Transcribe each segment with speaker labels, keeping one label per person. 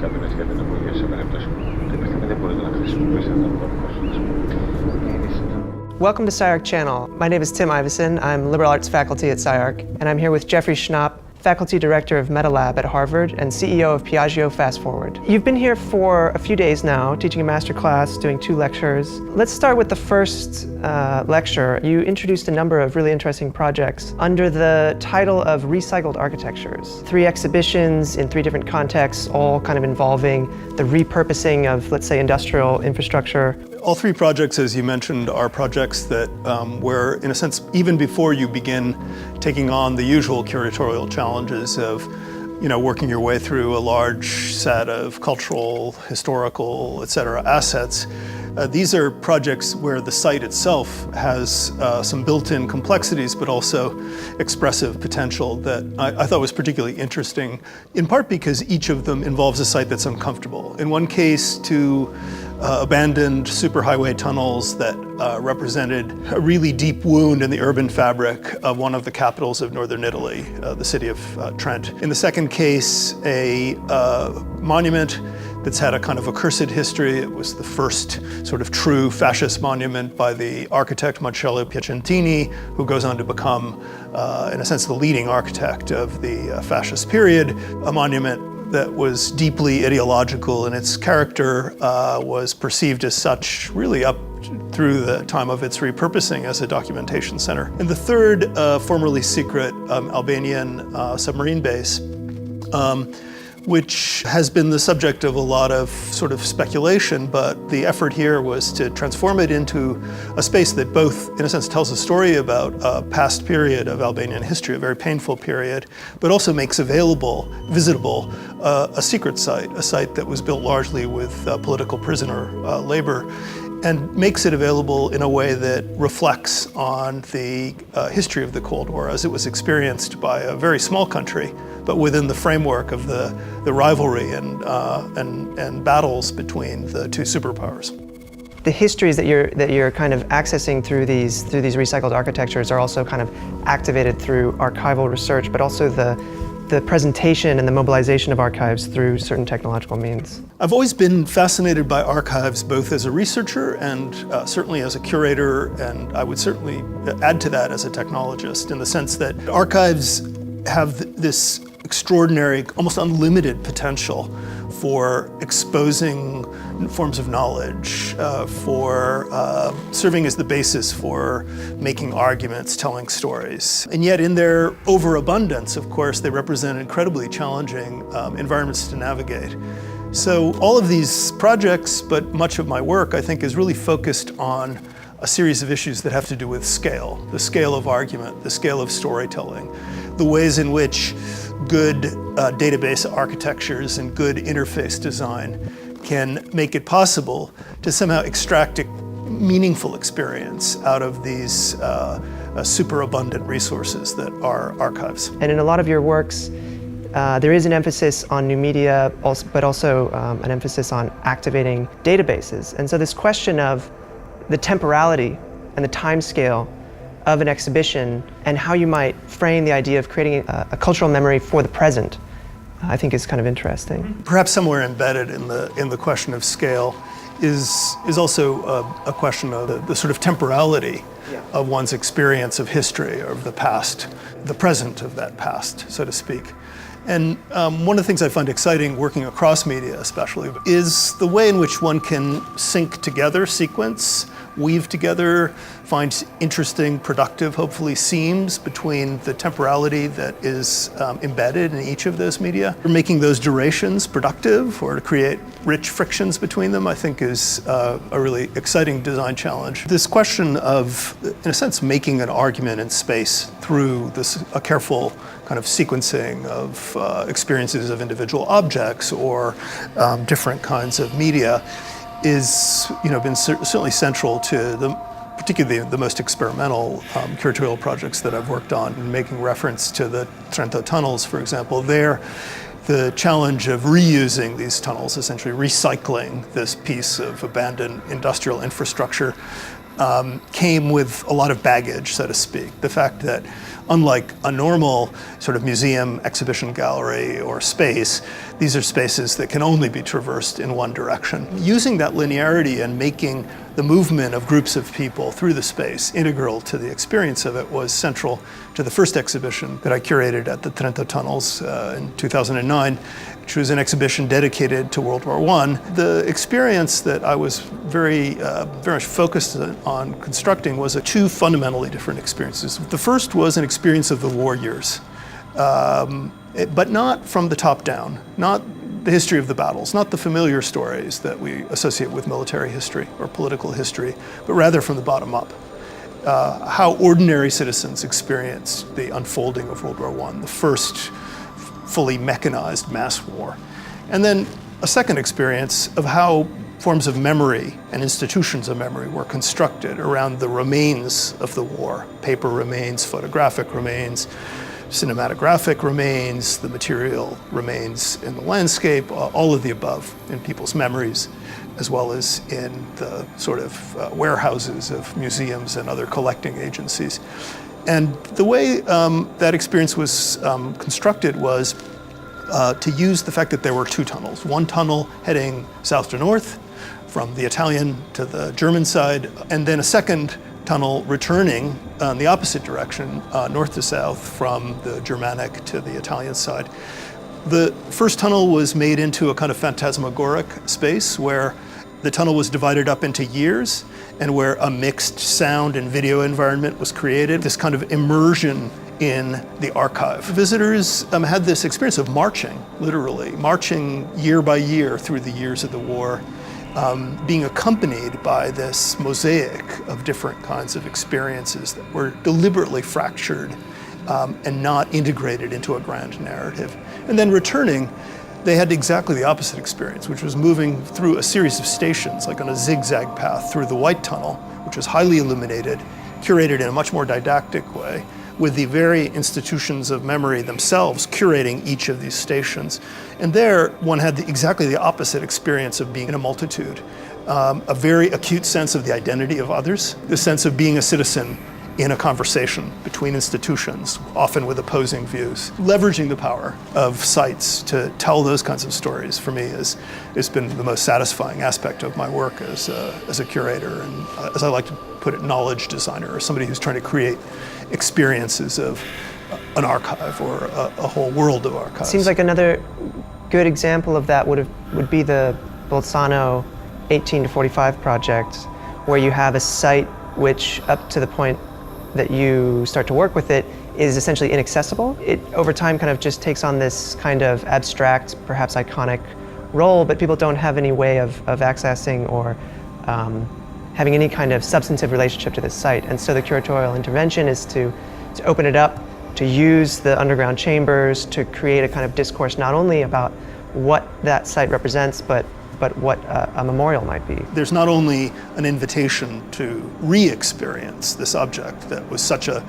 Speaker 1: κατηγορίες γιατί δεν μπορεί σε περίπτωση που υπήρχε δεν μπορείτε να χρησιμοποιήσετε τον κώδικο σας.
Speaker 2: Welcome to SCI-Arc Channel. My name is Tim Ivison. I'm liberal arts faculty at SCI-Arc, and I'm here with Jeffrey Schnapp, faculty director of metaLAB at Harvard and CEO of Piaggio Fast Forward. You've been here for a few days now, teaching a master class, doing 2 lectures. Let's start with the first lecture. You introduced a number of really interesting projects under the title of Recycled Architectures. 3 exhibitions in 3 different contexts, all kind of involving the repurposing of, let's say, industrial infrastructure.
Speaker 3: All 3 projects, as you mentioned, are projects that where, in a sense, even before you begin taking on the usual curatorial challenges of, working your way through a large set of cultural, historical, etc. assets, these are projects where the site itself has some built-in complexities, but also expressive potential that I thought was particularly interesting, in part because each of them involves a site that's uncomfortable. In one case, to abandoned superhighway tunnels that represented a really deep wound in the urban fabric of one of the capitals of northern Italy, the city of Trent. In the second case, a monument that's had a kind of accursed history. It was the first sort of true fascist monument by the architect Marcelyn Gow, who goes on to become, in a sense, the leading architect of the fascist period. A monument that was deeply ideological, and its character was perceived as such really up through the time of its repurposing as a documentation center. And the third, formerly secret Albanian submarine base, which has been the subject of a lot of sort of speculation, but the effort here was to transform it into a space that both, in a sense, tells a story about a past period of Albanian history, a very painful period, but also makes visitable, a secret site, a site that was built largely with political prisoner labor, and makes it available in a way that reflects on the history of the Cold War as it was experienced by a very small country, but within the framework of the rivalry and battles between the 2 superpowers.
Speaker 2: The histories that you're kind of accessing through these recycled architectures are also kind of activated through archival research, but also the presentation and the mobilization of archives through certain technological means.
Speaker 3: I've always been fascinated by archives, both as a researcher and certainly as a curator, and I would certainly add to that as a technologist, in the sense that archives have this extraordinary, almost unlimited potential for exposing forms of knowledge, for serving as the basis for making arguments, telling stories. And yet in their overabundance, of course, they represent incredibly challenging environments to navigate. So all of these projects, but much of my work, I think, is really focused on a series of issues that have to do with scale, the scale of argument, the scale of storytelling, the ways in which good database architectures and good interface design can make it possible to somehow extract a meaningful experience out of these superabundant resources that are archives.
Speaker 2: And in a lot of your works, there is an emphasis on new media, but also an emphasis on activating databases. And so this question of the temporality and the time scale of an exhibition and how you might frame the idea of creating a cultural memory for the present, I think is kind of interesting.
Speaker 3: Perhaps somewhere embedded in the question of scale is also a question of the sort of temporality of one's experience of history, or of the past, the present of that past, so to speak. And one of the things I find exciting working across media especially is the way in which one can sync together, sequence, weave together, find interesting, productive, hopefully, seams between the temporality that is embedded in each of those media. Making those durations productive, or to create rich frictions between them, I think is a really exciting design challenge. This question of, in a sense, making an argument in space through a careful kind of sequencing of experiences of individual objects or different kinds of media is, been certainly central to particularly the most experimental curatorial projects that I've worked on. Making reference to the Trento tunnels, for example, the challenge of reusing these tunnels, essentially recycling this piece of abandoned industrial infrastructure, came with a lot of baggage, so to speak. The fact that unlike a normal sort of museum, exhibition gallery, or space, these are spaces that can only be traversed in one direction. Using that linearity and making the movement of groups of people through the space integral to the experience of it was central to the first exhibition that I curated at the Trento Tunnels in 2009, which was an exhibition dedicated to World War I. The experience that I was very much focused on constructing was two fundamentally different experiences. The first was an experience of the war years, but not from the top down, not the history of the battles, not the familiar stories that we associate with military history or political history, but rather from the bottom up. How ordinary citizens experienced the unfolding of World War I, the first fully mechanized mass war. And then a second experience of how forms of memory and institutions of memory were constructed around the remains of the war. Paper remains, photographic remains, cinematographic remains, the material remains in the landscape, all of the above in people's memories, as well as in the sort of warehouses of museums and other collecting agencies. And the way that experience was constructed was to use the fact that there were two tunnels. One tunnel heading south to north from the Italian to the German side, and then a second tunnel returning in the opposite direction, north to south from the Germanic to the Italian side. The first tunnel was made into a kind of phantasmagoric space where the tunnel was divided up into years and where a mixed sound and video environment was created, this kind of immersion in the archive. Visitors had this experience of marching, literally, marching year by year through the years of the war, being accompanied by this mosaic of different kinds of experiences that were deliberately fractured and not integrated into a grand narrative. And then returning, they had exactly the opposite experience, which was moving through a series of stations, like on a zigzag path through the White Tunnel, which was highly illuminated, curated in a much more didactic way, with the very institutions of memory themselves curating each of these stations. And there, one had exactly the opposite experience of being in a multitude, a very acute sense of the identity of others, the sense of being a citizen in a conversation between institutions, often with opposing views. Leveraging the power of sites to tell those kinds of stories, for me, has been the most satisfying aspect of my work as a curator, and as I like to put it, knowledge designer, or somebody who's trying to create experiences of an archive or a whole world of archives.
Speaker 2: Seems like another good example of that would be the Bolzano 18 to 45 project, where you have a site which, up to the point that you start to work with it, is essentially inaccessible. It over time kind of just takes on this kind of abstract, perhaps iconic role, but people don't have any way of accessing or having any kind of substantive relationship to this site. And so the curatorial intervention is to open it up, to use the underground chambers to create a kind of discourse not only about what that site represents, but what a memorial might be.
Speaker 3: There's not only an invitation to re-experience this object that was such a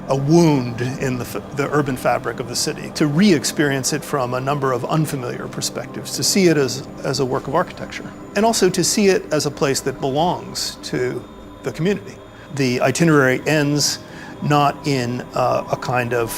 Speaker 3: wound in the urban fabric of the city, to re-experience it from a number of unfamiliar perspectives, to see it as a work of architecture, and also to see it as a place that belongs to the community. The itinerary ends not in a kind of,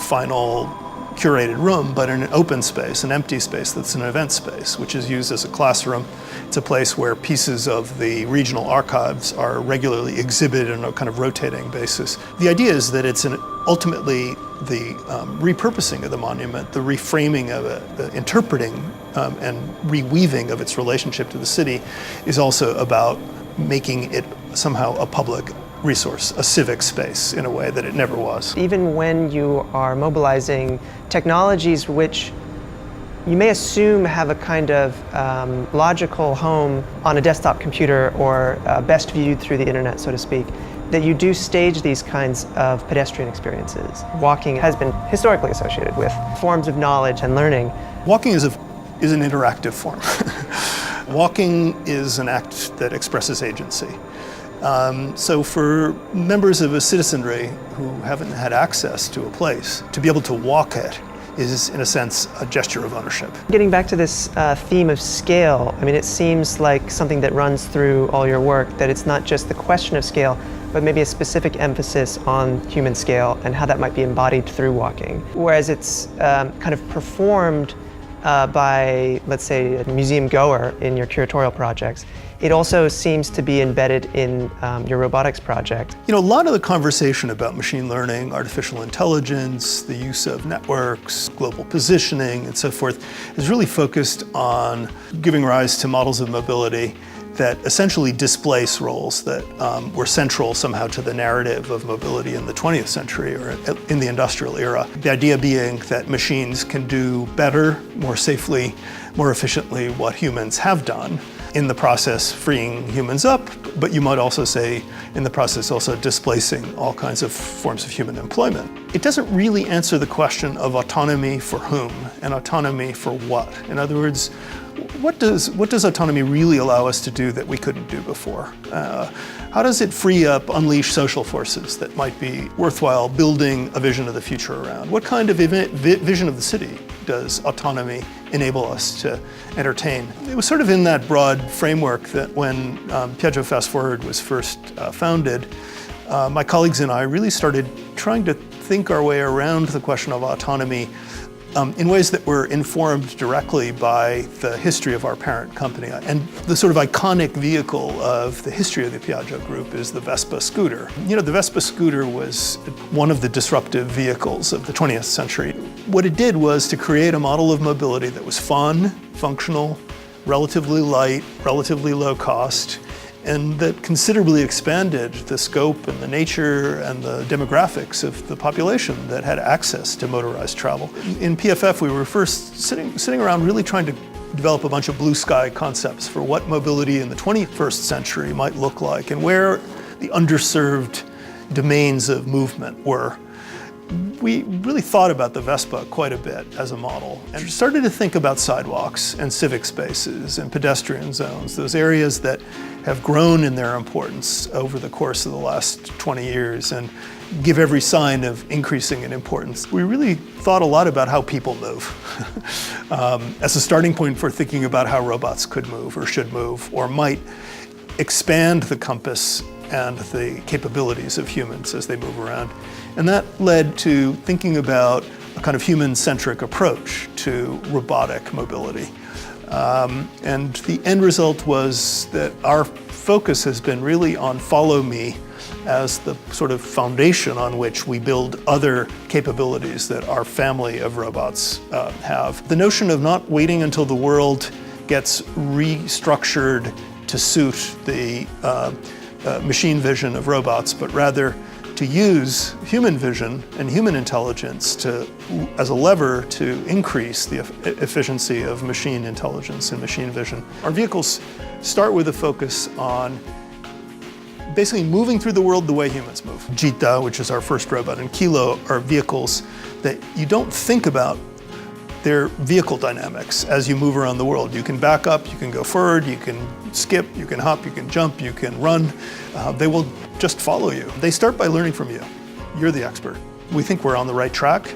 Speaker 3: final curated room, but in an open space, an empty space that's an event space, which is used as a classroom. It's a place where pieces of the regional archives are regularly exhibited on a kind of rotating basis. The idea is that it's ultimately the repurposing of the monument, the reframing of it, the interpreting and reweaving of its relationship to the city is also about making it somehow a public resource, a civic space, in a way that it never was.
Speaker 2: Even when you are mobilizing technologies which you may assume have a kind of logical home on a desktop computer or best viewed through the internet, so to speak, that you do stage these kinds of pedestrian experiences. Walking has been historically associated with forms of knowledge and learning.
Speaker 3: Walking is an interactive form. Walking is an act that expresses agency. So for members of a citizenry who haven't had access to a place, to be able to walk it is, in a sense, a gesture of ownership.
Speaker 2: Getting back to this theme of scale, I mean, it seems like something that runs through all your work, that it's not just the question of scale, but maybe a specific emphasis on human scale and how that might be embodied through walking. Whereas it's kind of performed by, let's say, a museum goer in your curatorial projects, it also seems to be embedded in your robotics project.
Speaker 3: You know, a lot of the conversation about machine learning, artificial intelligence, the use of networks, global positioning, and so forth, is really focused on giving rise to models of mobility that essentially displace roles that were central somehow to the narrative of mobility in the 20th century or in the industrial era. The idea being that machines can do better, more safely, more efficiently what humans have done, in the process freeing humans up, but you might also say in the process also displacing all kinds of forms of human employment. It doesn't really answer the question of autonomy for whom and autonomy for what. In other words, what does autonomy really allow us to do that we couldn't do before? How does it free up, unleash social forces that might be worthwhile building a vision of the future around? What kind of vision of the city does autonomy enable us to entertain? It was sort of in that broad framework that when Piaggio Fast Forward was first founded, my colleagues and I really started trying to think our way around the question of autonomy in ways that were informed directly by the history of our parent company. And the sort of iconic vehicle of the history of the Piaggio group is the Vespa scooter. You know, the Vespa scooter was one of the disruptive vehicles of the 20th century. What it did was to create a model of mobility that was fun, functional, relatively light, relatively low cost, and that considerably expanded the scope and the nature and the demographics of the population that had access to motorized travel. In PFF, we were first sitting around really trying to develop a bunch of blue sky concepts for what mobility in the 21st century might look like and where the underserved domains of movement were. We really thought about the Vespa quite a bit as a model and started to think about sidewalks and civic spaces and pedestrian zones, those areas that have grown in their importance over the course of the last 20 years and give every sign of increasing in importance. We really thought a lot about how people move as a starting point for thinking about how robots could move or should move or might expand the compass and the capabilities of humans as they move around. And that led to thinking about a kind of human-centric approach to robotic mobility. And the end result was that our focus has been really on follow me as the sort of foundation on which we build other capabilities that our family of robots have. The notion of not waiting until the world gets restructured to suit the machine vision of robots, but rather to use human vision and human intelligence as a lever to increase the efficiency of machine intelligence and machine vision. Our vehicles start with a focus on basically moving through the world the way humans move. Jita, which is our first robot, and Kilo are vehicles that you don't think about their vehicle dynamics as you move around the world. You can back up, you can go forward, you can skip, you can hop, you can jump, you can run. They will just follow you. They start by learning from you. You're the expert. We think we're on the right track.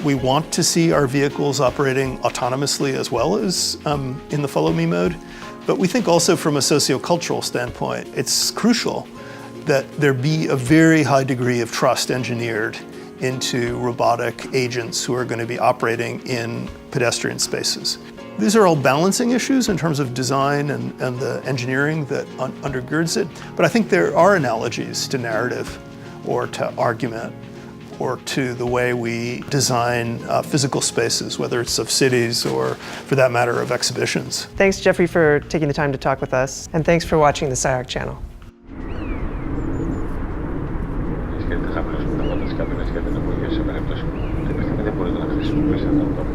Speaker 3: We want to see our vehicles operating autonomously as well as in the follow me mode. But we think also from a sociocultural standpoint, it's crucial that there be a very high degree of trust engineered into robotic agents who are going to be operating in pedestrian spaces. These are all balancing issues in terms of design and the engineering that undergirds it, but I think there are analogies to narrative or to argument or to the way we design physical spaces, whether it's of cities or, for that matter, of exhibitions.
Speaker 2: Thanks, Jeffrey, for taking the time to talk with us, and thanks for watching the SCI-Arc Channel.
Speaker 1: Και χαμηλός που τα πάντα σκάβαινες για την εποχή σε περίπτωση που δεν μπορεί να χρησιμοποιήσει έναν τόπο.